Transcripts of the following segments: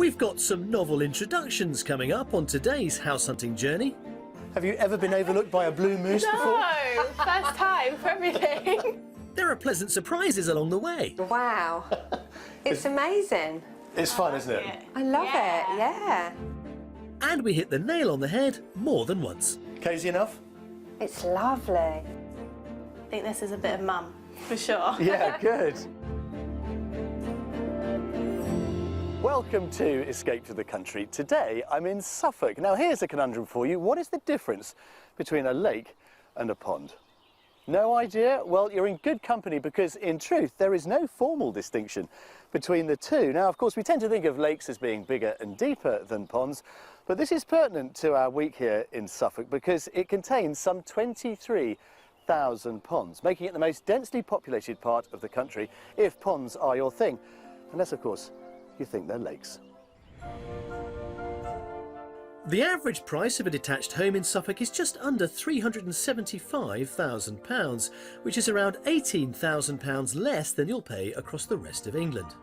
We've got some novel introductions coming up on today's house hunting journey. Have you ever been overlooked by a blue moose before? No, first time for everything. There are pleasant surprises along the way. Wow, it's amazing. It's fun, isn't it? I love it, yeah. And we hit the nail on the head more than once. Cosy enough? It's lovely. I think this is a bit of mum, for sure. Yeah, good. Welcome to Escape to the Country. Today I'm in Suffolk. Now here's a conundrum for you. What is the difference between a lake and a pond? No idea? Well, you're in good company because in truth there is no formal distinction between the two. Now, of course, we tend to think of lakes as being bigger and deeper than ponds, but this is pertinent to our week here in Suffolk because it contains some 23,000 ponds, making it the most densely populated part of the country if ponds are your thing. Unless, of course, you think they're lakes. The average price of a detached home in Suffolk is just under £375,000, which is around £18,000 less than you'll pay across the rest of England.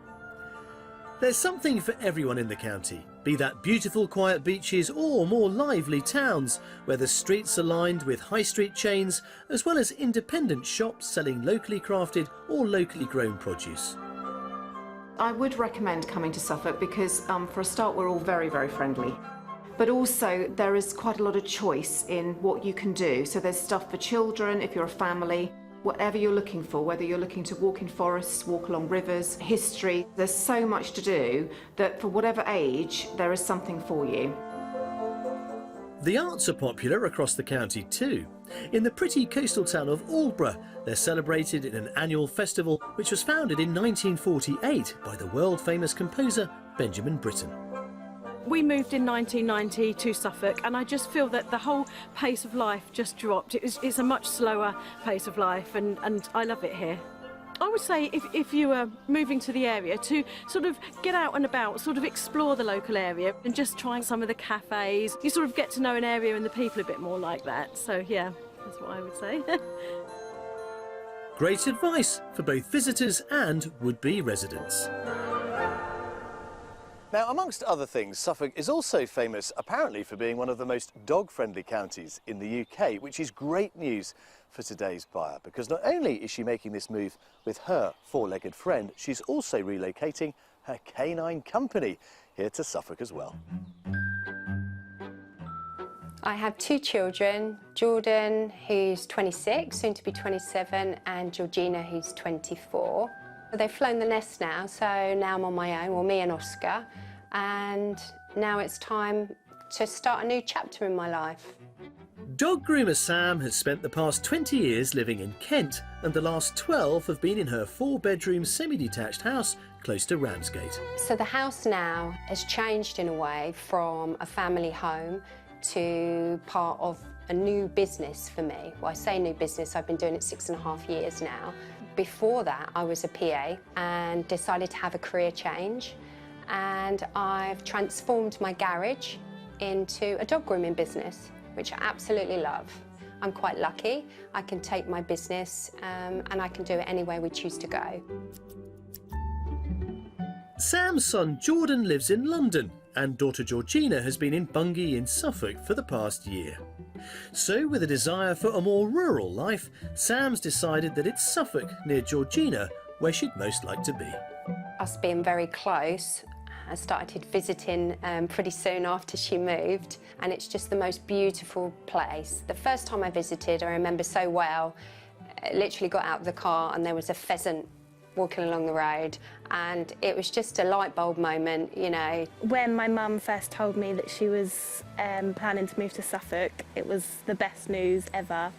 There's something for everyone in the county, be that beautiful quiet beaches or more lively towns, where the streets are lined with high street chains, as well as independent shops selling locally crafted or locally grown produce. I would recommend coming to Suffolk because, for a start, we're all very, very friendly. But also, there is quite a lot of choice in what you can do. So there's stuff for children, if you're a family, whatever you're looking for, whether you're looking to walk in forests, walk along rivers, history. There's so much to do that for whatever age, there is something for you. The arts are popular across the county too. In the pretty coastal town of Aldborough, they're celebrated in an annual festival which was founded in 1948 by the world-famous composer Benjamin Britten. We moved in 1990 to Suffolk, and I just feel that the whole pace of life just dropped. It's a much slower pace of life, and I love it here. I would say if you are moving to the area, to sort of get out and about, sort of explore the local area and just try some of the cafes. You sort of get to know an area and the people a bit more like that. So yeah, that's what I would say. Great advice for both visitors and would-be residents. Now, amongst other things, Suffolk is also famous, apparently, for being one of the most dog-friendly counties in the UK, which is great news for today's buyer, because not only is she making this move with her four-legged friend, she's also relocating her canine company here to Suffolk as well. I have two children, Jordan, who's 26, soon to be 27, and Georgina, who's 24. They've flown the nest now, so now I'm on my own, well, me and Oscar, and now it's time to start a new chapter in my life. Dog groomer Sam has spent the past 20 years living in Kent, and the last 12 have been in her four-bedroom semi-detached house close to Ramsgate. So the house now has changed in a way from a family home to part of a new business for me. Well, I say new business, I've been doing it 6.5 years now. Before that, I was a PA and decided to have a career change, and I've transformed my garage into a dog grooming business, which I absolutely love. I'm quite lucky. I can take my business and I can do it anywhere we choose to go. Sam's son Jordan lives in London, and daughter Georgina has been in Bungay in Suffolk for the past year. So, with a desire for a more rural life, Sam's decided that it's Suffolk, near Georgina, where she'd most like to be. Us being very close, I started visiting pretty soon after she moved, and it's just the most beautiful place. The first time I visited, I remember so well, I literally got out of the car and there was a pheasant walking along the road, and it was just a light bulb moment, you know. When my mum first told me that she was planning to move to Suffolk, it was the best news ever.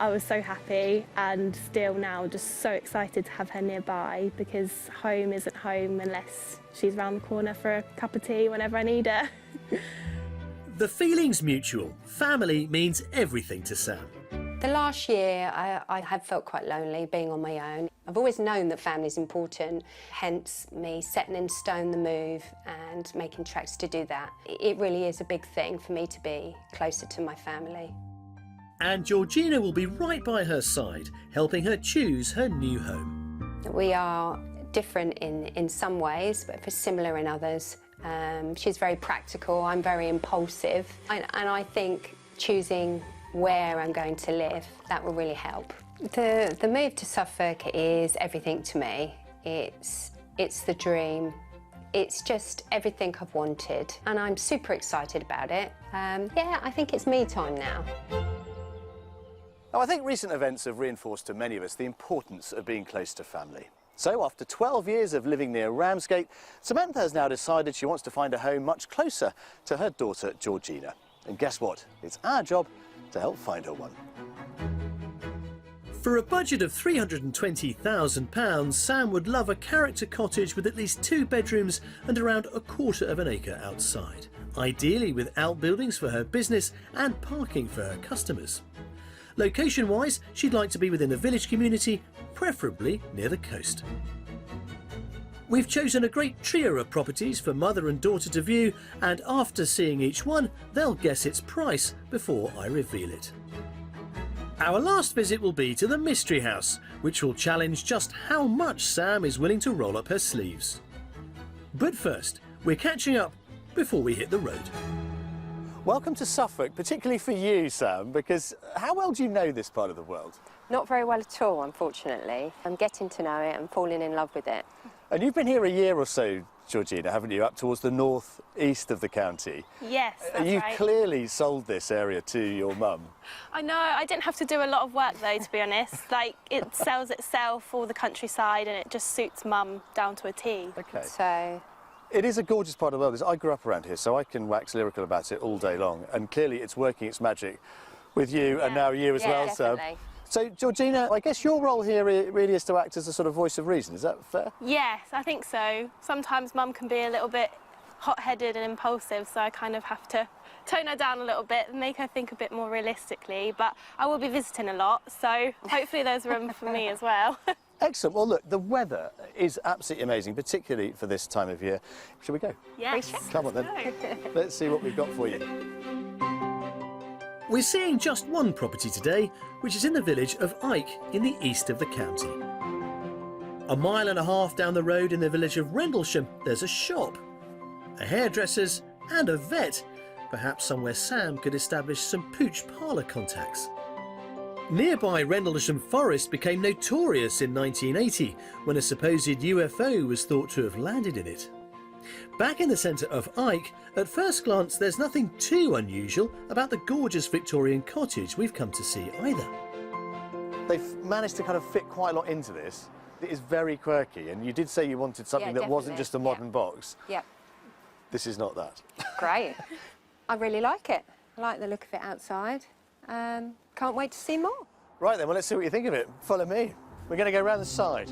I was so happy, and still now just so excited to have her nearby, because home isn't home unless she's round the corner for a cup of tea whenever I need her. The feeling's mutual. Family means everything to Sam. The last year, I have felt quite lonely being on my own. I've always known that family's important, hence me setting in stone the move and making tracks to do that. It really is a big thing for me to be closer to my family. And Georgina will be right by her side, helping her choose her new home. We are different in some ways, but for similar in others. She's very practical, I'm very impulsive, and I think choosing where I'm going to live, that will really help. The move to Suffolk is everything to me. It's the dream. It's just everything I've wanted, and I'm super excited about it. Yeah, I think it's me time now. Now, I think recent events have reinforced to many of us the importance of being close to family. So, after 12 years of living near Ramsgate, Samantha has now decided she wants to find a home much closer to her daughter, Georgina. And guess what? It's our job to help find her one. For a budget of £320,000, Sam would love a character cottage with at least 2 bedrooms and around 1/4 of an acre outside. Ideally with outbuildings for her business and parking for her customers. Location-wise, she'd like to be within a village community, preferably near the coast. We've chosen a great trio of properties for mother and daughter to view, and after seeing each one, they'll guess its price before I reveal it. Our last visit will be to the Mystery House, which will challenge just how much Sam is willing to roll up her sleeves. But first, we're catching up before we hit the road. Welcome to Suffolk, particularly for you, Sam, because how well do you know this part of the world? Not very well at all, unfortunately. I'm getting to know it and falling in love with it. And you've been here a year or so, Georgina, haven't you, up towards the north east of the county? Yes, that's You've right. clearly sold this area to your mum. I know, I didn't have to do a lot of work though, to be honest. Like, it sells itself, all the countryside, and it just suits Mum down to a T. Okay. So, It is a gorgeous part of the world. I grew up around here, so I can wax lyrical about it all day long. And clearly it's working its magic with you and now you as well, Sam. definitely. So, Georgina, I guess your role here really is to act as a sort of voice of reason. Is that fair? Yes, I think so. Sometimes Mum can be a little bit hot-headed and impulsive, so I kind of have to tone her down a little bit and make her think a bit more realistically. But I will be visiting a lot, so hopefully there's room for me as well. Excellent. Well, look, the weather is absolutely amazing, particularly for this time of year. Shall we go? Yes. Come on then. Let's see what we've got for you. We're seeing just one property today, which is in the village of Ike in the east of the county. 1.5 miles down the road in the village of Rendlesham, there's a shop, a hairdresser's and a vet, perhaps somewhere Sam could establish some pooch parlour contacts. Nearby Rendlesham Forest became notorious in 1980 when a supposed UFO was thought to have landed in it. Back in the centre of Ike, at first glance there's nothing too unusual about the gorgeous Victorian cottage we've come to see either. They've managed to kind of fit quite a lot into this. It is very quirky, and you did say you wanted something that wasn't definitely. just a modern box. yeah, This is not that. great. I really like it. I like the look of it outside. Can't wait to see more. Right then, well, let's see what you think of it. Follow me. We're going to go round the side.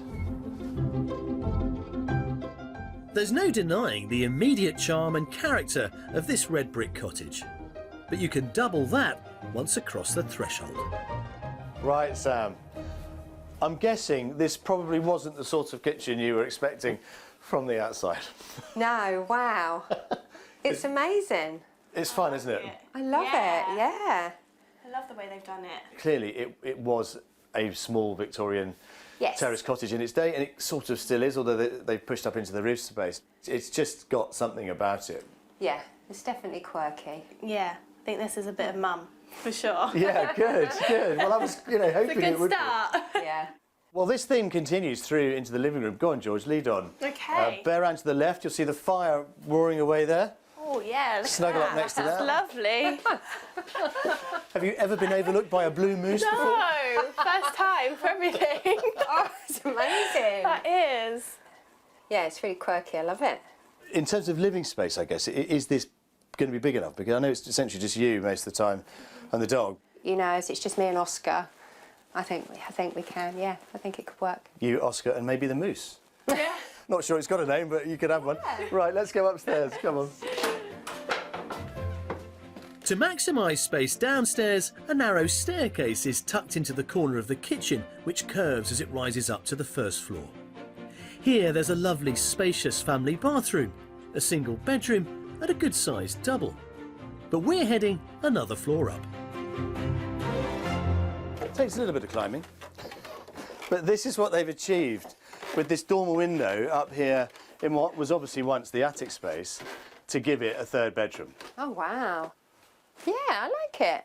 There's no denying the immediate charm and character of this red brick cottage. But you can double that once across the threshold. Right, Sam. I'm guessing this probably wasn't the sort of kitchen you were expecting from the outside. No, wow. It's amazing. It's fun, isn't it? I love it, yeah. I love the way they've done it. Clearly, it was a small Victorian Yes. terrace cottage in its day, and it sort of still is, although they've pushed up into the roof space. It's just got something about it. Yeah, it's definitely quirky. Yeah, I think this is a bit of Mum, for sure. Yeah, good, good. Well, I was, hoping It's a it good would be. start. Yeah. Well, this theme continues through into the living room. Go on, George, lead on. Okay. Bear round to the left, you'll see the fire roaring away there. Oh, yeah, look Snuggle at up that. next to That's that. lovely. Have you ever been overlooked by a blue moose before? No, first time for everything. Oh, it's amazing. That is. Yeah, it's really quirky. I love it. In terms of living space, I guess, is this going to be big enough? Because I know it's essentially just you most of the time and the dog. You know, as it's just me and Oscar, I think we can, yeah. I think it could work. You, Oscar, and maybe the moose. Yeah. Not sure it's got a name, but you could have one. Right, let's go upstairs. Come on. To maximise space downstairs, a narrow staircase is tucked into the corner of the kitchen, which curves as it rises up to the first floor. Here there's a lovely spacious family bathroom, a single bedroom and a good-sized double. But we're heading another floor up. It takes a little bit of climbing. But this is what they've achieved with this dormer window up here in what was obviously once the attic space to give it a third bedroom. Oh, wow. Yeah, I like it.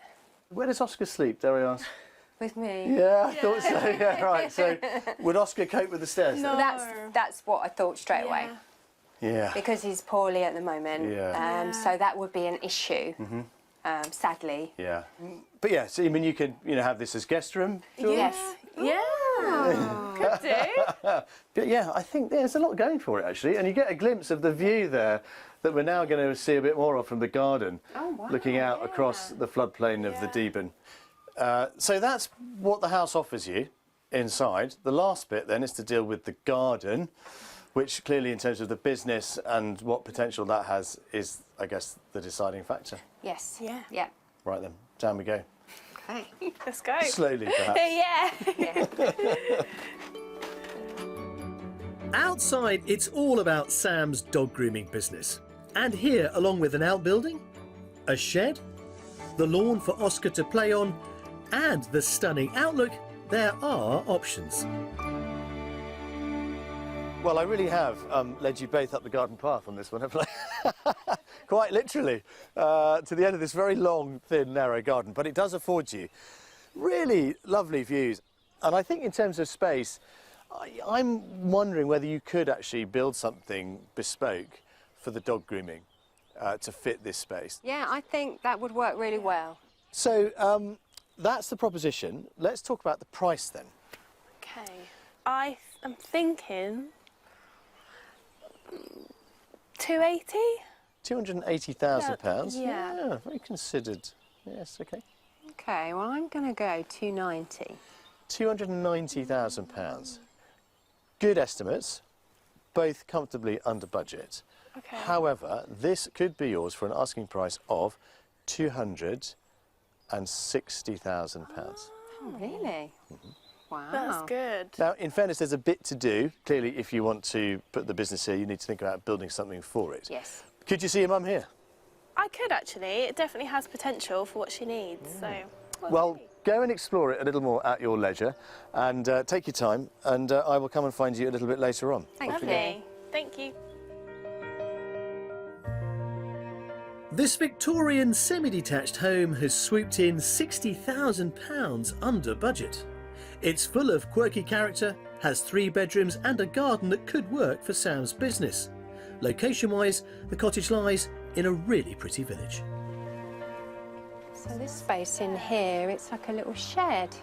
Where does Oscar sleep, dare I ask? With me. Yeah, I thought so. Yeah, right. So, would Oscar cope with the stairs? No. That's what I thought straight away. Yeah. Because he's poorly at the moment. Yeah. So that would be an issue, sadly. Yeah. But yeah, so I mean, you could, have this as guest room. Julie? Yes. Yeah. Could do. But yeah, I think there's a lot going for it actually, and you get a glimpse of the view there that we're now going to see a bit more of from the garden, looking out across the floodplain of the Deben. So that's what the house offers you inside. The last bit then is to deal with the garden, which clearly in terms of the business and what potential that has is, I guess, the deciding factor. Yes. Yeah. Yeah. Right then, down we go. Okay. Let's go. Slowly perhaps. Yeah. Outside, it's all about Sam's dog grooming business. And here, along with an outbuilding, a shed, the lawn for Oscar to play on, and the stunning outlook, there are options. Well, I really have led you both up the garden path on this one, haven't I? Quite literally, to the end of this very long, thin, narrow garden. But it does afford you really lovely views. And I think in terms of space, I'm wondering whether you could actually build something bespoke for the dog grooming to fit this space. Yeah, I think that would work really well. So that's the proposition. Let's talk about the price then. Okay. I am thinking 280. £280,000. Yeah. Very considered. Yes, okay. Okay, well, I'm going to go 290. £290,000. Good estimates, both comfortably under budget. Okay. However, this could be yours for an asking price of £260,000. Oh, really? Wow. That's good. Now, in fairness, there's a bit to do. Clearly, if you want to put the business here, you need to think about building something for it. Yes. Could you see your mum here? I could actually. It definitely has potential for what she needs. So. Well, go and explore it a little more at your leisure and take your time, and I will come and find you a little bit later on. Thank you. Lovely. Thank you. This Victorian semi-detached home has swooped in £60,000 under budget. It's full of quirky character, has 3 bedrooms and a garden that could work for Sam's business. Location-wise, the cottage lies in a really pretty village. So this space in here, it's like a little shed.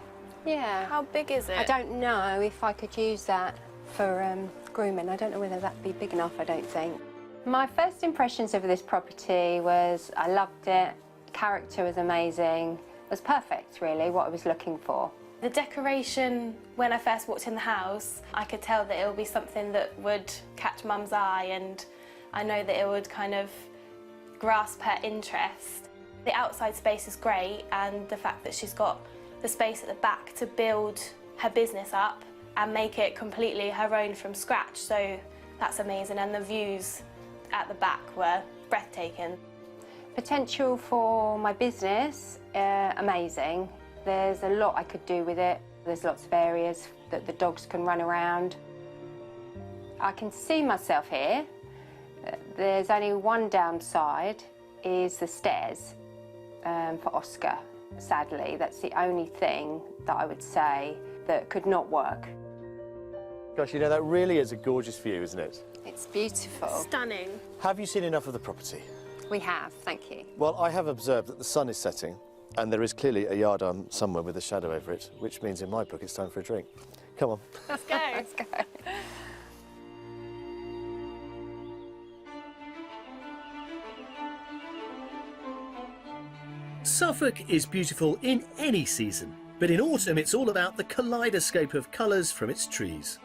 Yeah. How big is it? I don't know if I could use that for grooming. I don't know whether that'd be big enough, I don't think. My first impressions of this property was I loved it, character was amazing. It was perfect, really, what I was looking for. The decoration, when I first walked in the house, I could tell that it would be something that would catch Mum's eye, and I know that it would kind of grasp her interest. The outside space is great, and the fact that she's got the space at the back to build her business up and make it completely her own from scratch, so that's amazing, and the views at the back were breathtaking. Potential for my business, amazing. There's a lot I could do with it. There's lots of areas that the dogs can run around. I can see myself here. There's only one downside, is the stairs for Oscar. Sadly, that's the only thing that I would say that could not work. Gosh, that really is a gorgeous view, isn't it? It's beautiful. Stunning. Have you seen enough of the property? We have, thank you. Well, I have observed that the sun is setting, and there is clearly a yard arm somewhere with a shadow over it, which means in my book it's time for a drink. Come on. Let's go. Let's go. Suffolk is beautiful in any season, but in autumn it's all about the kaleidoscope of colours from its trees.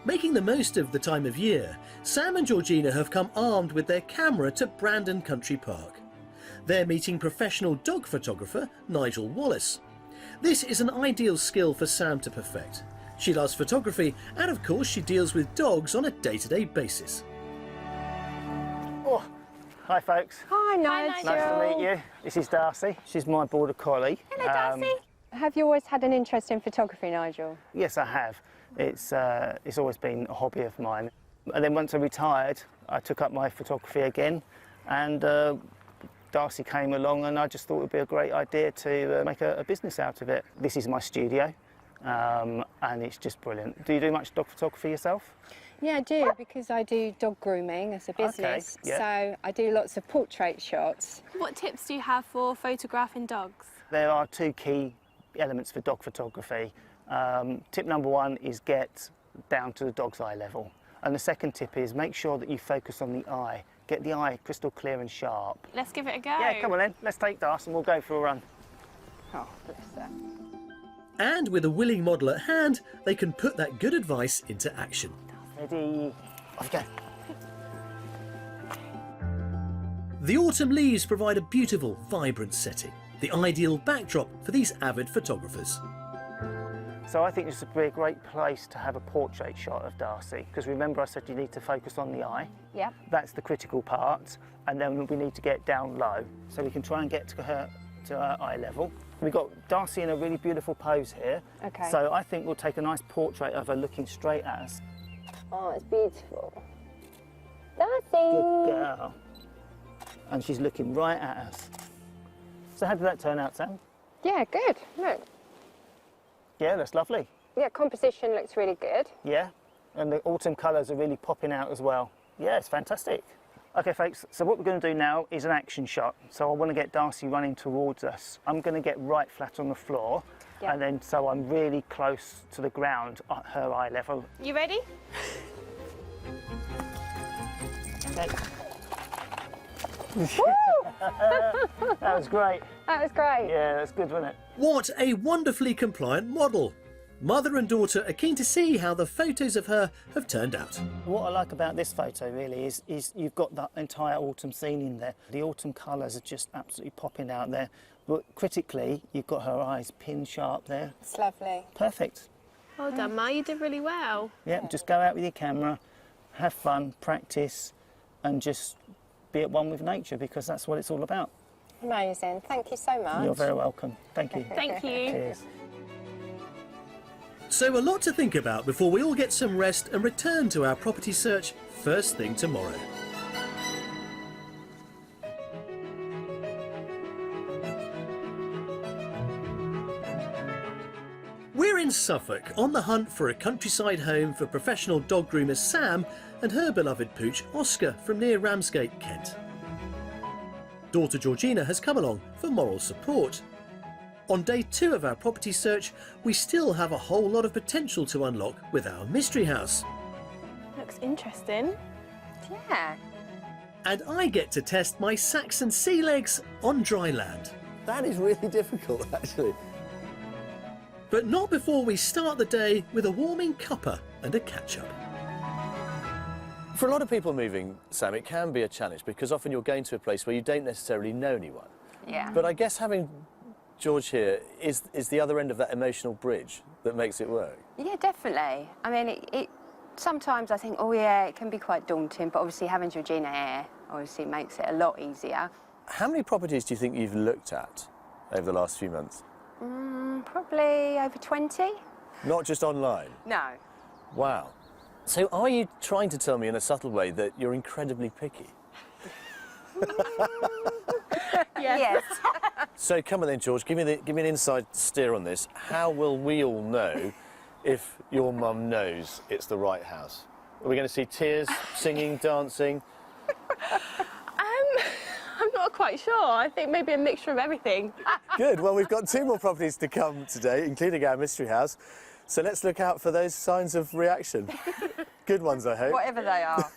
Making the most of the time of year, Sam and Georgina have come armed with their camera to Brandon Country Park. They're meeting professional dog photographer Nigel Wallace. This is an ideal skill for Sam to perfect. She loves photography, and of course she deals with dogs on a day-to-day basis. Oh, hi folks. Hi, Nigel. Nice to meet you. This is Darcy. She's my border collie. Hello, Darcy. Have you always had an interest in photography, Nigel? Yes, I have. It's always been a hobby of mine. And then once I retired, I took up my photography again, and Darcy came along, and I just thought it would be a great idea to make a business out of it. This is my studio, and it's just brilliant. Do you do much dog photography yourself? Yeah, I do, because I do dog grooming as a business. Okay, yeah. So I do lots of portrait shots. What tips do you have for photographing dogs? There are two key elements for dog photography. Tip number one is get down to the dog's eye level. And the second tip is make sure that you focus on the eye. Get the eye crystal clear and sharp. Let's give it a go. Yeah, come on then. Let's take Darcy and we'll go for a run. Oh, bless her. And with a willing model at hand, they can put that good advice into action. Ready? Off you go. The autumn leaves provide a beautiful, vibrant setting, the ideal backdrop for these avid photographers. So I think this would be a great place to have a portrait shot of Darcy, because remember I said you need to focus on the eye. Yep. That's the critical part, and then we need to get down low, so we can try and get to her eye level. We've got Darcy in a really beautiful pose here. Okay. So I think we'll take a nice portrait of her looking straight at us. Oh, it's beautiful. Darcy! Good girl. And she's looking right at us. So how did that turn out, Sam? Yeah, good. Look. Yeah, that's lovely. Yeah, composition looks really good. Yeah, and the autumn colours are really popping out as well. Yeah, it's fantastic. Okay, folks, so what we're going to do now is an action shot. So I want to get Darcy running towards us. I'm going to get right flat on the floor, Yep. and then so I'm really close to the ground at her eye level. You ready? Okay. That was great. That was great. Yeah, that's good, wasn't it? What a wonderfully compliant model! Mother and daughter are keen to see how the photos of her have turned out. What I like about this photo really is you've got that entire autumn scene in there. The autumn colours are just absolutely popping out there. But critically, you've got her eyes pin sharp there. It's lovely. Perfect. Well done, Ma. You did really well. Yeah, just go out with your camera, have fun, practice, and just be at one with nature, because that's what it's all about. Amazing. Thank you so much. You're very welcome. Thank you. Thank you. Cheers. So a lot to think about before we all get some rest and return to our property search first thing tomorrow. We're in Suffolk on the hunt for a countryside home for professional dog groomer Sam and her beloved pooch Oscar from near Ramsgate, Kent. Daughter Georgina has come along for moral support. On day 2 of our property search, we still have a whole lot of potential to unlock with our mystery house. Looks interesting. Yeah. And I get to test my Saxon sea legs on dry land. That is really difficult, actually. But not before we start the day with a warming cuppa and a catch-up. For a lot of people moving, Sam, it can be a challenge because often you're going to a place where you don't necessarily know anyone. Yeah. But I guess having George here is the other end of that emotional bridge that makes it work. Yeah, definitely. I mean, it sometimes I think, oh yeah, it can be quite daunting, but obviously having Georgina here obviously makes it a lot easier. How many properties do you think you've looked at over the last few months? Probably over 20. Not just online? No. Wow. So are you trying to tell me in a subtle way that you're incredibly picky? Yes. So come on then, George, give me an inside steer on this. How will we all know if your mum knows it's the right house? Are we going to see tears, singing, dancing? I'm not quite sure. I think maybe a mixture of everything. Good. Well, we've got 2 more properties to come today, including our mystery house. So let's look out for those signs of reaction. Good ones, I hope. Whatever they are.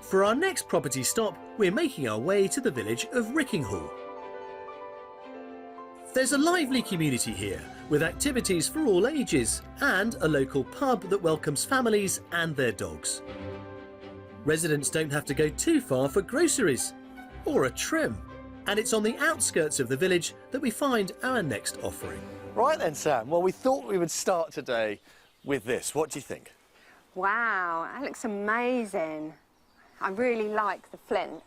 For our next property stop, we're making our way to the village of Rickinghall. There's a lively community here, with activities for all ages, and a local pub that welcomes families and their dogs. Residents don't have to go too far for groceries, or a trim. And it's on the outskirts of the village that we find our next offering. Right then, Sam. Well, we thought we would start today with this. What do you think? Wow, that looks amazing. I really like the flint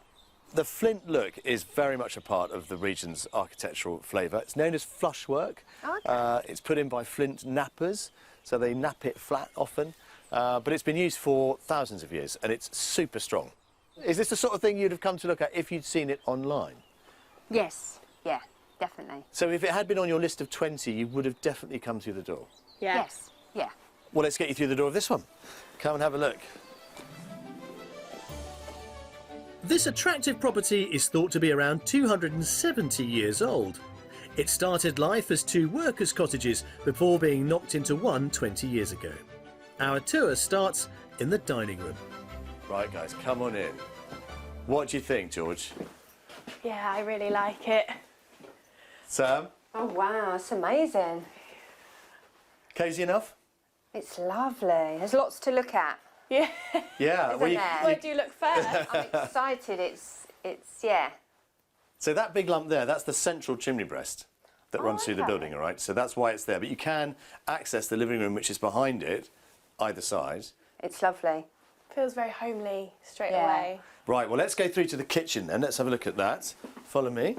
the flint look is very much a part of the region's architectural flavour. It's known as flush work. Okay. It's put in by flint nappers, so they nap it flat often. But it's been used for thousands of years, and it's super strong. Is this the sort of thing you'd have come to look at if you'd seen it online? Yes, yeah, definitely. So if it had been on your list of 20, you would have definitely come through the door? Yeah. Yes, yeah. Well, let's get you through the door of this one. Come and have a look. This attractive property is thought to be around 270 years old. It started life as 2 workers' cottages before being knocked into one 20 years ago. Our tour starts in the dining room. Right, guys, come on in. What do you think, George? Yeah, I really like it. Sam? Oh, wow, it's amazing. Cosy enough? It's lovely. There's lots to look at. Yeah. Yeah. Isn't there? Where do you look first? I'm excited. It's yeah. So that big lump there, that's the central chimney breast that runs through the okay. building, all right? So that's why it's there. But you can access the living room, which is behind it, either side. It's lovely. Feels very homely straight Yeah. away. Right, well, let's go through to the kitchen then. Let's have a look at that. Follow me.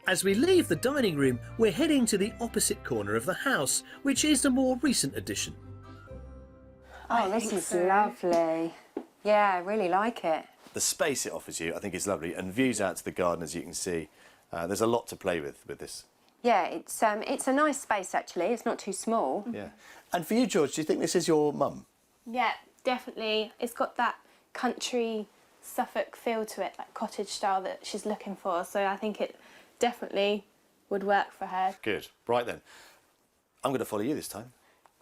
As we leave the dining room, we're heading to the opposite corner of the house, which is a more recent addition. Oh, this is lovely. Yeah, I really like it. The space it offers you, I think, is lovely, and views out to the garden, as you can see. There's a lot to play with this. Yeah, it's a nice space actually. It's not too small. Yeah. And for you, George, do you think this is your mum? Yeah, definitely. It's got that country Suffolk feel to it, like cottage style that she's looking for. So I think it definitely would work for her. Good. Right then. I'm going to follow you this time.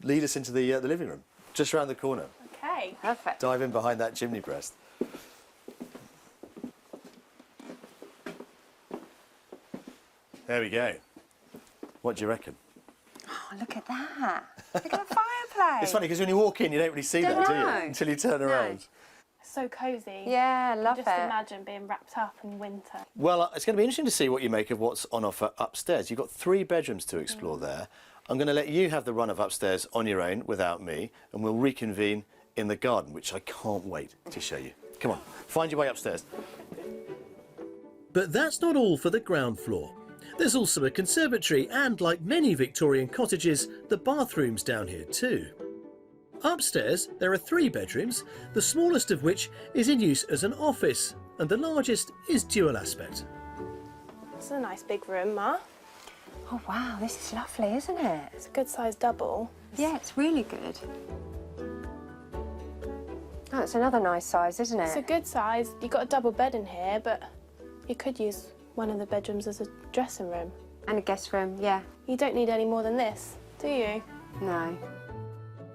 Lead us into the living room, just around the corner. Okay. Perfect. Dive in behind that chimney breast. There we go. What do you reckon? Oh, look at that. Look at the fireplace. It's funny because when you walk in, you don't really see that, do you? know. Until you turn around. So cosy. Yeah, I love Just it. imagine being wrapped up in winter. Well, it's going to be interesting to see what you make of what's on offer upstairs. You've got 3 bedrooms to explore there. I'm going to let you have the run of upstairs on your own without me, and we'll reconvene in the garden, which I can't wait to show you. Come on, find your way upstairs. But that's not all for the ground floor. There's also a conservatory and, like many Victorian cottages, the bathroom's down here too. Upstairs, there are 3 bedrooms, the smallest of which is in use as an office, and the largest is dual aspect. It's a nice big room, Ma. Oh wow, this is lovely, isn't it? It's a good sized double. Yeah, it's really good. Oh, it's another nice size, isn't It's a it? good size. You've got a double bed in here, but you could use one of the bedrooms as a dressing room. And a guest room, yeah. You don't need any more than this, do you? No.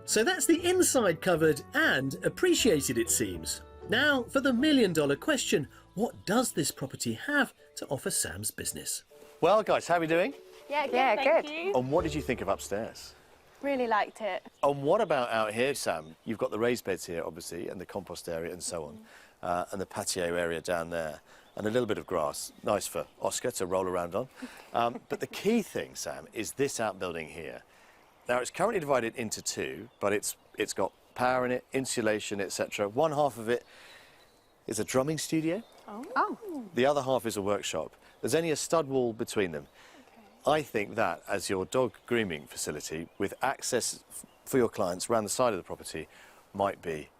So that's the inside covered and appreciated, it seems. Now for the million-dollar question, what does this property have to offer Sam's business? Well, guys, how are we doing? Yeah, good, Yeah, thank good. you. And what did you think of upstairs? Really liked it. And what about out here, Sam? You've got the raised beds here, obviously, and the compost area and so on, and the patio area down there, and a little bit of grass. Nice for Oscar to roll around on. But the key thing, Sam, is this outbuilding here. Now, it's currently divided into 2, but it's got power in it, insulation, etc. One half of it is a drumming studio. Oh. The other half is a workshop. There's only a stud wall between them. I think that, as your dog grooming facility, with access for your clients around the side of the property, might be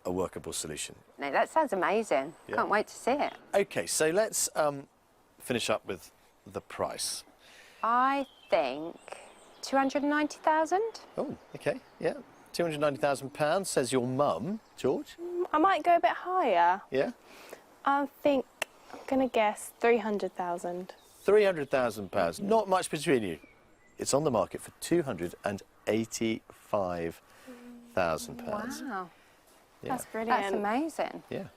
a workable solution. No, that sounds amazing. Yeah. Can't wait to see it. OK, so let's finish up with the price. I think 290,000. Oh, OK, yeah. £290,000, says your mum, George. I might go a bit higher. Yeah? I'm gonna guess 300,000. £300,000. Not much between you. It's on the market for £285,000. Wow. Yeah. That's brilliant. That's amazing. Yeah.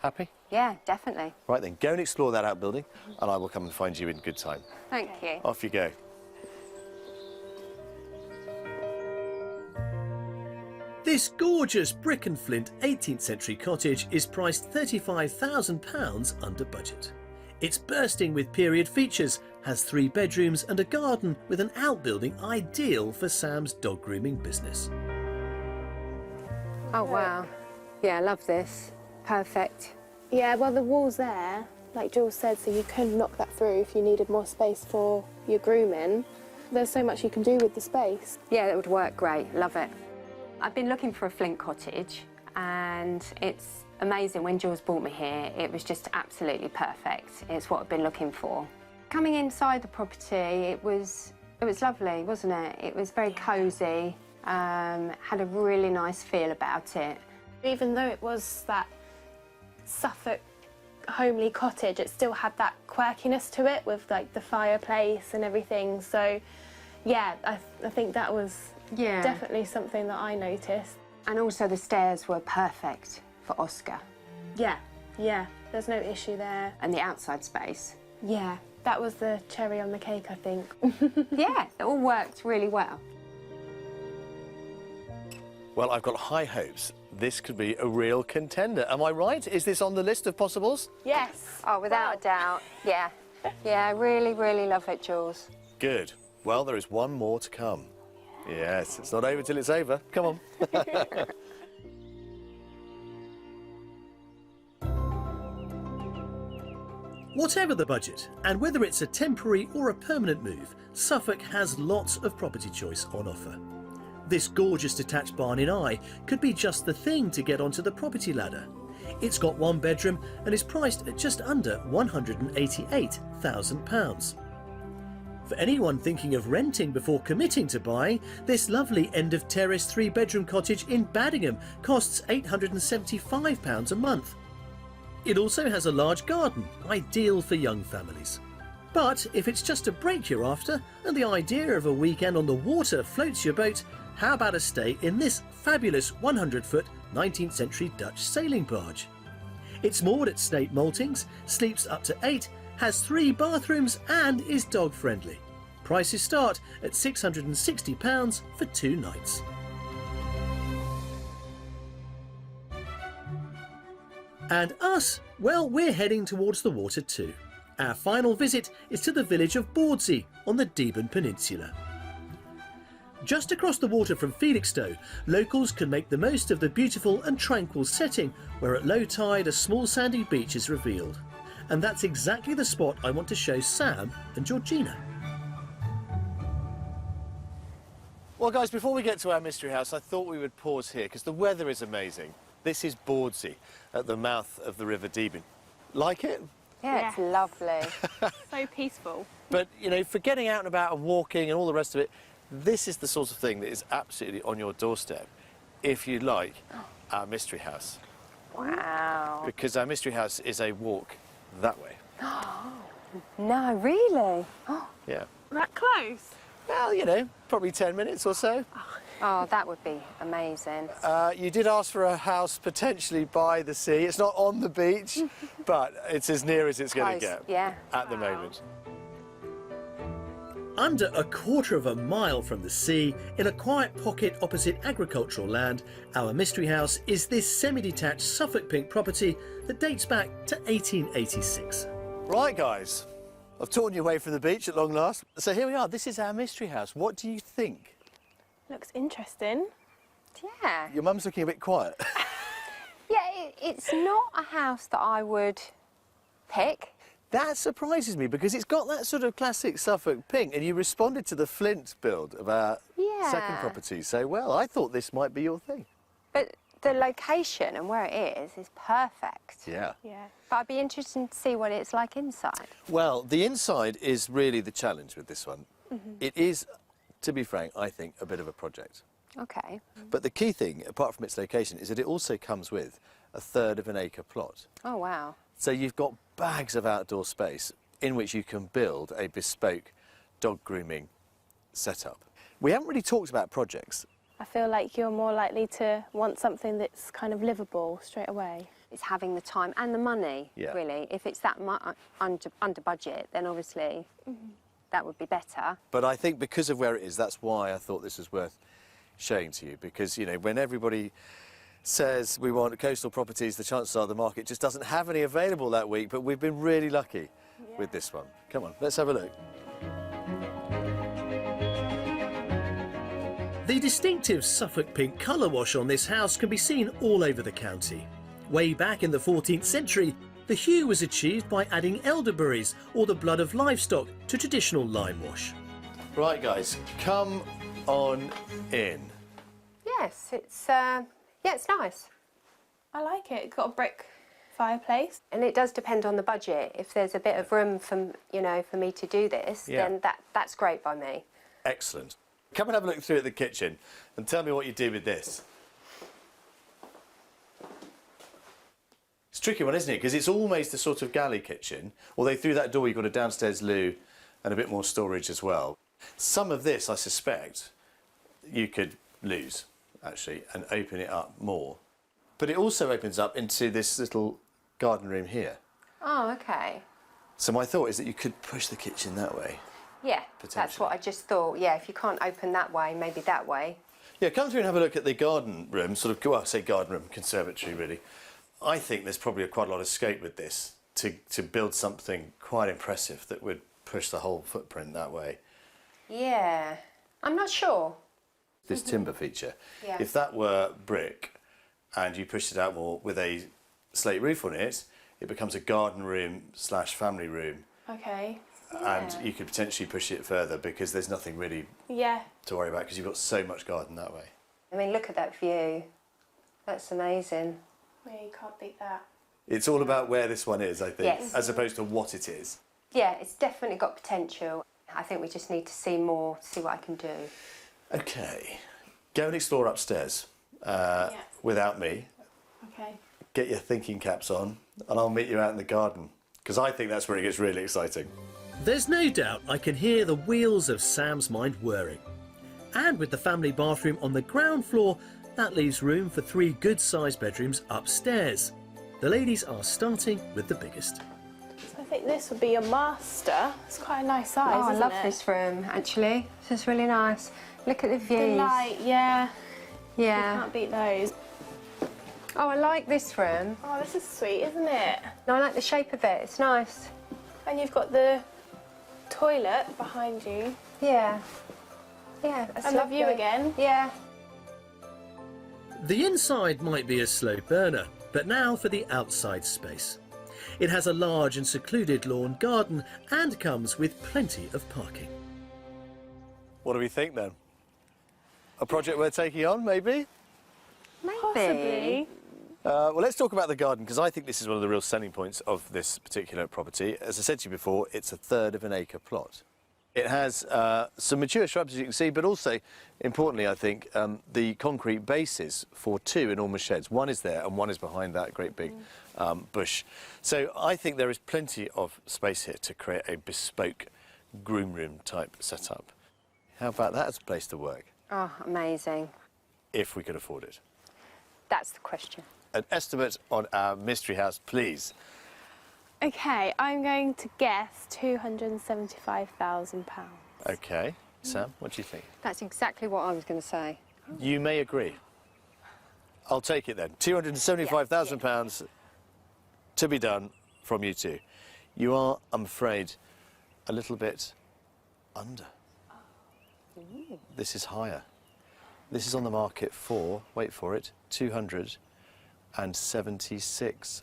Happy? Yeah, definitely. Right then, go and explore that outbuilding, and I will come and find you in good time. Thank you. Off you go. This gorgeous brick and flint 18th century cottage is priced £35,000 under budget. It's bursting with period features, has 3 bedrooms and a garden with an outbuilding ideal for Sam's dog grooming business. Oh, wow. Yeah, I love this. Perfect. Yeah, well, the wall's there, like Jules said, so you can knock that through if you needed more space for your grooming. There's so much you can do with the space. Yeah, it would work great. Love it. I've been looking for a flint cottage, and it's amazing. When Jules brought me here, it was just absolutely perfect. It's what I've been looking for. Coming inside the property, it was lovely, wasn't it? It was very cosy, had a really nice feel about it. Even though it was that Suffolk homely cottage, it still had that quirkiness to it with like the fireplace and everything. So yeah, I think that was definitely something that I noticed. And also the stairs were perfect for Oscar. Yeah, there's no issue there. And the outside space. Yeah, that was the cherry on the cake, I think. Yeah, it all worked really well. Well, I've got high hopes. This could be a real contender. Am I right? Is this on the list of possibles? Yes. Oh, without a doubt, yeah. Yeah, I really, really love it, Jules. Good. Well, there is one more to come. Yes, it's not over till it's over. Come on. Whatever the budget, and whether it's a temporary or a permanent move, Suffolk has lots of property choice on offer. This gorgeous detached barn in Eye could be just the thing to get onto the property ladder. It's got one bedroom and is priced at just under £188,000. For anyone thinking of renting before committing to buying, this lovely end of terrace 3-bedroom cottage in Baddingham costs £875 a month. It also has a large garden, ideal for young families. But if it's just a break you're after and the idea of a weekend on the water floats your boat, how about a stay in this fabulous 100-foot 19th century Dutch sailing barge? It's moored at State Maltings, sleeps up to 8, has 3 bathrooms and is dog friendly. Prices start at £660 for 2 nights. And us? Well, we're heading towards the water too. Our final visit is to the village of Bordsey on the Deben Peninsula. Just across the water from Felixstowe, locals can make the most of the beautiful and tranquil setting where at low tide a small sandy beach is revealed. And that's exactly the spot I want to show Sam and Georgina. Well, guys, before we get to our mystery house, I thought we would pause here because the weather is amazing. This is Bordsey at the mouth of the River Deben. Like it? Yeah, it's lovely. So peaceful. But, you know, for getting out and about and walking and all the rest of it, this is the sort of thing that is absolutely on your doorstep if you like our mystery house. Wow. Because our mystery house is a walk that way. No, really? Yeah. That close? Well, you know, probably 10 minutes or so. Oh, that would be amazing. You did ask for a house potentially by the sea. It's not on the beach, but it's as near as it's going to Close, get yeah. at the moment. Under a quarter of a mile from the sea, in a quiet pocket opposite agricultural land, our mystery house is this semi-detached Suffolk pink property that dates back to 1886. Right, guys, I've torn you away from the beach at long last. So here we are. This is our mystery house. What do you think? Looks interesting. Yeah. Your mum's looking a bit quiet. Yeah, it's not a house that I would pick. That surprises me because it's got that sort of classic Suffolk pink, and you responded to the Flint build of our second property so well. I thought this might be your thing. But the location and where it is perfect. Yeah. Yeah. But I'd be interested to see what it's like inside. Well, the inside is really the challenge with this one. It is, to be frank, I think, a bit of a project. Okay. But the key thing, apart from its location, is that it also comes with a 1/3 of an acre plot. Oh, wow. So you've got bags of outdoor space in which you can build a bespoke dog grooming setup. We haven't really talked about projects. I feel like you're more likely to want something that's kind of livable straight away. It's having the time and the money, Yeah. really. If it's that under budget, then obviously that would be better. But I think because of where it is, that's why I thought this was worth showing to you. Because, you know, when everybody says we want coastal properties, the chances are the market just doesn't have any available that week. But we've been really lucky with this one. Come on, let's have a look. The distinctive Suffolk pink colour wash on this house can be seen all over the county. Way back in the 14th century, the hue was achieved by adding elderberries or the blood of livestock to traditional lime wash. Right, guys, come on in. Yes, it's nice. I like it. It's got a brick fireplace. And it does depend on the budget. If there's a bit of room for, for me to do this, then that's great by me. Excellent. Come and have a look through at the kitchen and tell me what you do with this. It's a tricky one, isn't it? Because it's almost a sort of galley kitchen, although through that door you've got a downstairs loo and a bit more storage as well. Some of this, I suspect, you could lose, actually, and open it up more. But it also opens up into this little garden room here. Oh, okay. So my thought is that you could push the kitchen that way. Yeah, that's what I just thought. Yeah, if you can't open that way, maybe that way. Yeah, come through and have a look at the garden room, sort of, well, I say garden room, conservatory, really. I think there's probably quite a lot of scope with this to build something quite impressive that would push the whole footprint that way. Yeah, I'm not sure. This timber feature, Yeah. if that were brick and you pushed it out more with a slate roof on it, it becomes a garden room / family room. Okay. And you could potentially push it further because there's nothing really to worry about because you've got so much garden that way. I mean, look at that view. That's amazing. Yeah, you can't beat that. It's all about where this one is, I think, Yes. as opposed to what it is. Yeah, it's definitely got potential. I think we just need to see more, see what I can do. Okay, go and explore upstairs without me. Okay. Get your thinking caps on and I'll meet you out in the garden because I think that's where it gets really exciting. There's no doubt I can hear the wheels of Sam's mind whirring. And with the family bathroom on the ground floor, that leaves room for 3 good-sized bedrooms upstairs. The ladies are starting with the biggest. So I think this would be your master. It's quite a nice size, Oh, I isn't love it? this room, actually. This is really nice. Look at the views. The light, yeah. Yeah. You can't beat those. Oh, I like this room. Oh, this is sweet, isn't it? No, I like the shape of it. It's nice. And you've got the toilet behind you. Yeah. Yeah, that's And the lovely. view again. Yeah. The inside might be a slow burner, but now for the outside space. It has a large and secluded lawn garden and comes with plenty of parking. What do we think then? A project we're taking on, maybe? Maybe. Possibly. Well, let's talk about the garden because I think this is one of the real selling points of this particular property. As I said to you before, it's a 1/3 of an acre plot. It has some mature shrubs, as you can see, but also, importantly, I think, the concrete bases for 2 enormous sheds. One is there and one is behind that great big bush. So I think there is plenty of space here to create a bespoke groom room type setup. How about that as a place to work? Oh, amazing. If we could afford it. That's the question. An estimate on our mystery house, please. Okay, I'm going to guess £275,000. OK. Sam, what do you think? That's exactly what I was going to say. You may agree. I'll take it then. £275,000 to be done from you two. You are, I'm afraid, a little bit under. This is higher. This is on the market for, wait for it, £276,000.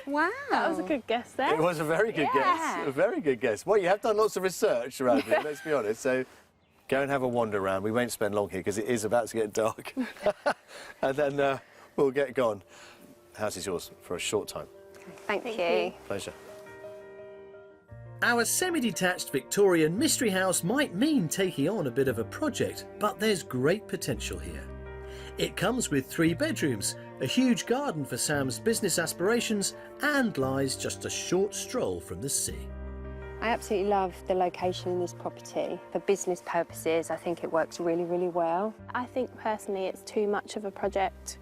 Wow. That was a good guess there. It was a very good guess. A very good guess. Well, you have done lots of research around here, let's be honest. So go and have a wander around. We won't spend long here because it is about to get dark. And then we'll get gone. The house is yours for a short time. Thank Thank you. you. Pleasure. Our semi-detached Victorian mystery house might mean taking on a bit of a project, but there's great potential here. It comes with 3 bedrooms, a huge garden for Sam's business aspirations, and lies just a short stroll from the sea. I absolutely love the location in this property. For business purposes, I think it works really, really well. I think personally it's too much of a project.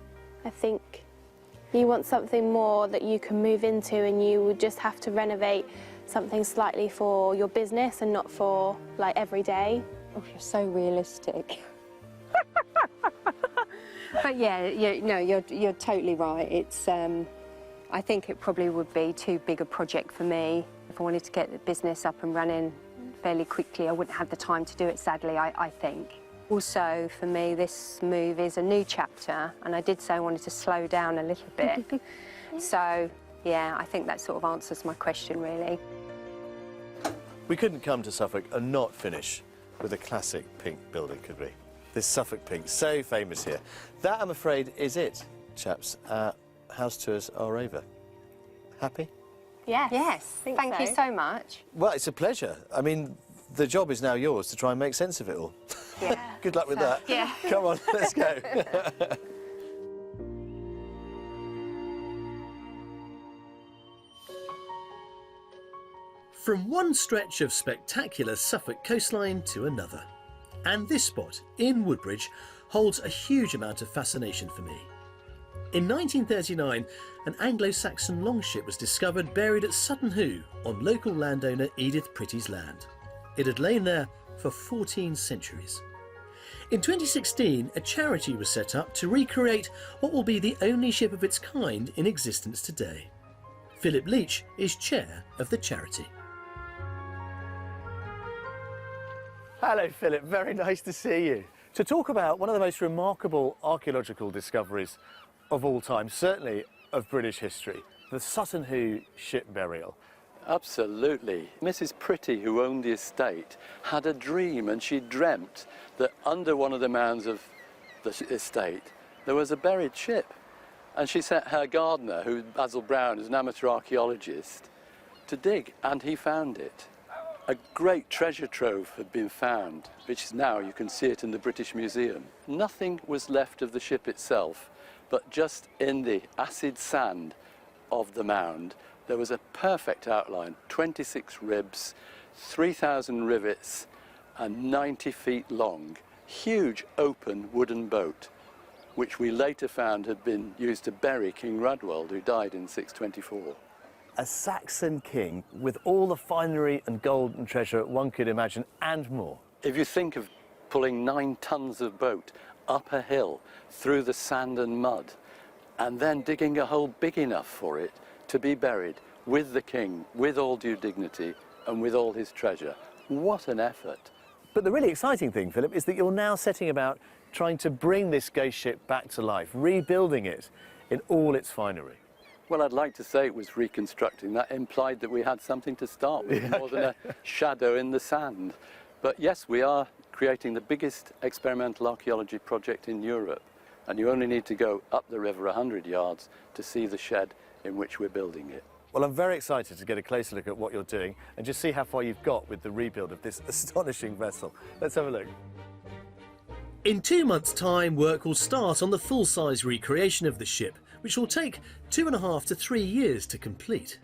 I think you want something more that you can move into and you would just have to renovate something slightly for your business and not for like every day. Oh, you're so realistic. But yeah, you're totally right. It's, I think it probably would be too big a project for me. If I wanted to get the business up and running fairly quickly, I wouldn't have the time to do it, sadly, I think. Also, for me, this move is a new chapter, and I did say I wanted to slow down a little bit. So, yeah, I think that sort of answers my question, really. We couldn't come to Suffolk and not finish with a classic pink building, could we? This Suffolk pink, so famous here. That, I'm afraid, is it, chaps. House tours are over. Happy? Yes. Yes, thank you so much. Well, it's a pleasure. I mean, the job is now yours to try and make sense of it all. Yeah. Good luck with that. Yeah. Come on, let's go. From one stretch of spectacular Suffolk coastline to another. And this spot, in Woodbridge, holds a huge amount of fascination for me. In 1939, an Anglo-Saxon longship was discovered buried at Sutton Hoo on local landowner Edith Pretty's land. It had lain there for 14 centuries. In 2016, a charity was set up to recreate what will be the only ship of its kind in existence today. Philip Leach is chair of the charity. Hello, Philip. Very nice to see you. To talk about one of the most remarkable archaeological discoveries of all time, certainly of British history, the Sutton Hoo ship burial. Absolutely. Mrs. Pretty, who owned the estate, had a dream, and she dreamt that under one of the mounds of the estate there was a buried ship. And she sent her gardener, who Basil Brown is an amateur archaeologist, to dig, and he found it. A great treasure trove had been found, which is now, you can see it in the British Museum. Nothing was left of the ship itself, but just in the acid sand of the mound, there was a perfect outline, 26 ribs, 3,000 rivets, and 90 feet long. Huge open wooden boat, which we later found had been used to bury King Radwold, who died in 624. A Saxon king with all the finery and gold and treasure one could imagine, and more. If you think of pulling 9 tons of boat up a hill through the sand and mud, and then digging a hole big enough for it to be buried with the king, with all due dignity, and with all his treasure. What an effort. But the really exciting thing, Philip, is that you're now setting about trying to bring this ghost ship back to life, rebuilding it in all its finery. Well, I'd like to say it was reconstructing. That implied that we had something to start with, more than a shadow in the sand. But yes, we are creating the biggest experimental archaeology project in Europe. And you only need to go up the river 100 yards to see the shed in which we're building it. Well, I'm very excited to get a closer look at what you're doing and just see how far you've got with the rebuild of this astonishing vessel. Let's have a look. In 2 months' time, work will start on the full-size recreation of the ship, which will take 2.5 to 3 years to complete.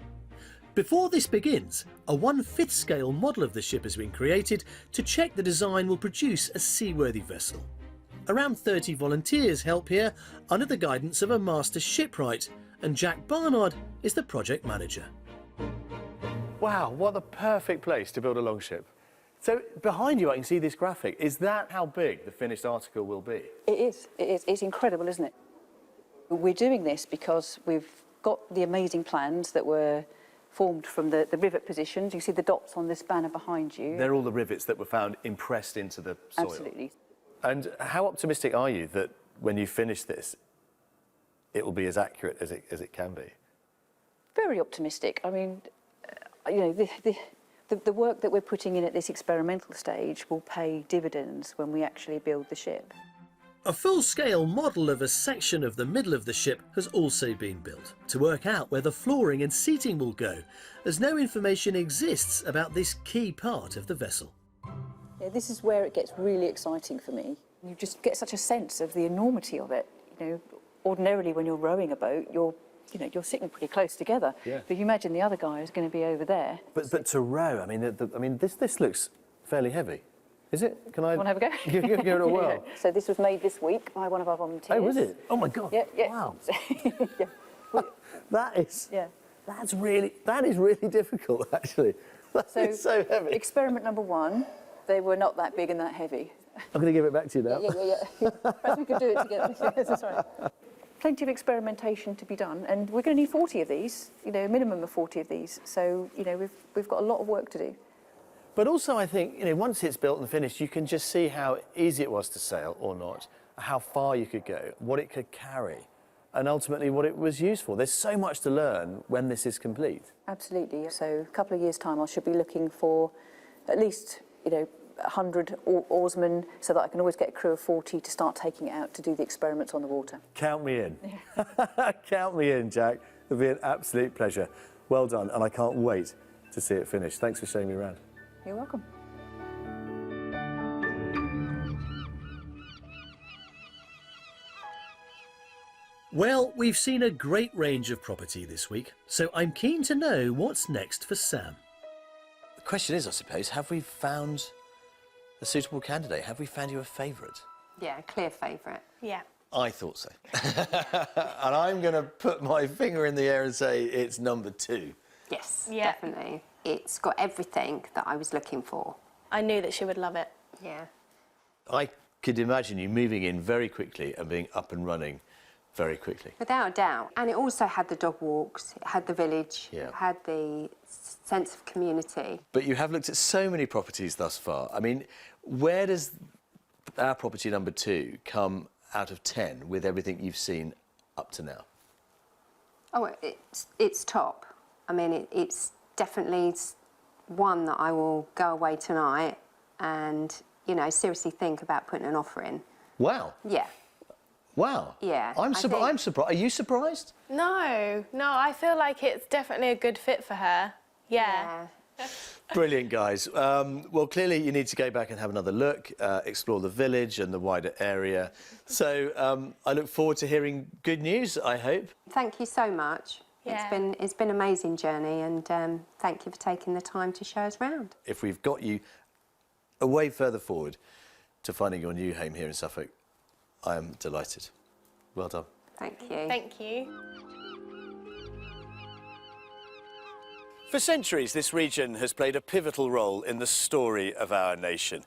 Before this begins, a 1/5 scale model of the ship has been created to check the design will produce a seaworthy vessel. Around 30 volunteers help here under the guidance of a master shipwright, and Jack Barnard is the project manager. Wow, what the perfect place to build a longship. So behind you I can see this graphic. Is that how big the finished article will be? It is. It's incredible, isn't it? We're doing this because we've got the amazing plans that were formed from the rivet positions. You see the dots on this banner behind you. They're all the rivets that were found impressed into the soil. Absolutely. And how optimistic are you that when you finish this, it will be as accurate as it can be? Very optimistic. I mean, you know, the work that we're putting in at this experimental stage will pay dividends when we actually build the ship. A full-scale model of a section of the middle of the ship has also been built to work out where the flooring and seating will go, as no information exists about this key part of the vessel. Yeah, this is where it gets really exciting for me. You just get such a sense of the enormity of it. You know, ordinarily when you're rowing a boat, you're sitting pretty close together. Yeah. But you imagine the other guy is going to be over there. But to row, I mean, this looks fairly heavy. Is it? Can I? Want to have a go? Give it a whirl. Yeah. So this was made this week by one of our volunteers. Oh, was it? Oh my God! Yeah, yeah. Wow. Yeah. That is Yeah. that is really difficult, actually. It's so heavy. Experiment number 1, they were not that big and that heavy. I'm going to give it back to you now. Yeah. Perhaps we could do it together. That's right. Plenty of experimentation to be done, and we're going to need 40 of these. You know, a minimum of 40 of these. So, you know, we've got a lot of work to do. But also, I think, you know, once it's built and finished, you can just see how easy it was to sail or not, how far you could go, what it could carry, and ultimately what it was used for. There's so much to learn when this is complete. Absolutely. So a couple of years' time, I should be looking for at least, 100 oarsmen so that I can always get a crew of 40 to start taking it out to do the experiments on the water. Count me in. Count me in, Jack. It'll be an absolute pleasure. Well done, and I can't wait to see it finished. Thanks for showing me around. You're welcome. Well, we've seen a great range of property this week, so I'm keen to know what's next for Sam. The question is, I suppose, have we found a suitable candidate? Have we found you a favourite? Yeah, clear favourite. Yeah. I thought so. And I'm going to put my finger in the air and say it's number 2. Yes, Yeah. definitely. It's got everything that I was looking for. I knew that she would love it. Yeah. I could imagine you moving in very quickly and being up and running very quickly. Without a doubt. And it also had the dog walks, it had the village, Yeah. it had the sense of community. But you have looked at so many properties thus far. I mean, where does our property number 2 come out of 10 with everything you've seen up to now? Oh, it's top. I mean, it's definitely one that I will go away tonight and, seriously think about putting an offer in. Wow. Yeah. Wow. Yeah, I'm I think- surprised. Are you surprised? No, I feel like it's definitely a good fit for her. Yeah. Brilliant, guys. Well, clearly you need to go back and have another look, explore the village and the wider area. So I look forward to hearing good news, I hope. Thank you so much. Yeah. It's been an amazing journey, and thank you for taking the time to show us around. If we've got you a way further forward to finding your new home here in Suffolk, I am delighted. Well done. Thank you. Thank you. For centuries, this region has played a pivotal role in the story of our nation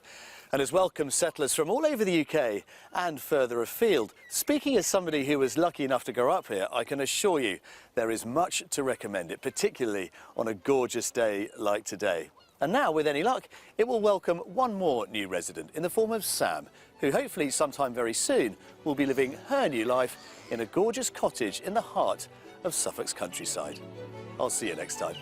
and has welcomed settlers from all over the UK and further afield. Speaking as somebody who was lucky enough to grow up here, I can assure you there is much to recommend it, particularly on a gorgeous day like today. And now, with any luck, it will welcome one more new resident in the form of Sam, who hopefully sometime very soon will be living her new life in a gorgeous cottage in the heart of Suffolk's countryside. I'll see you next time.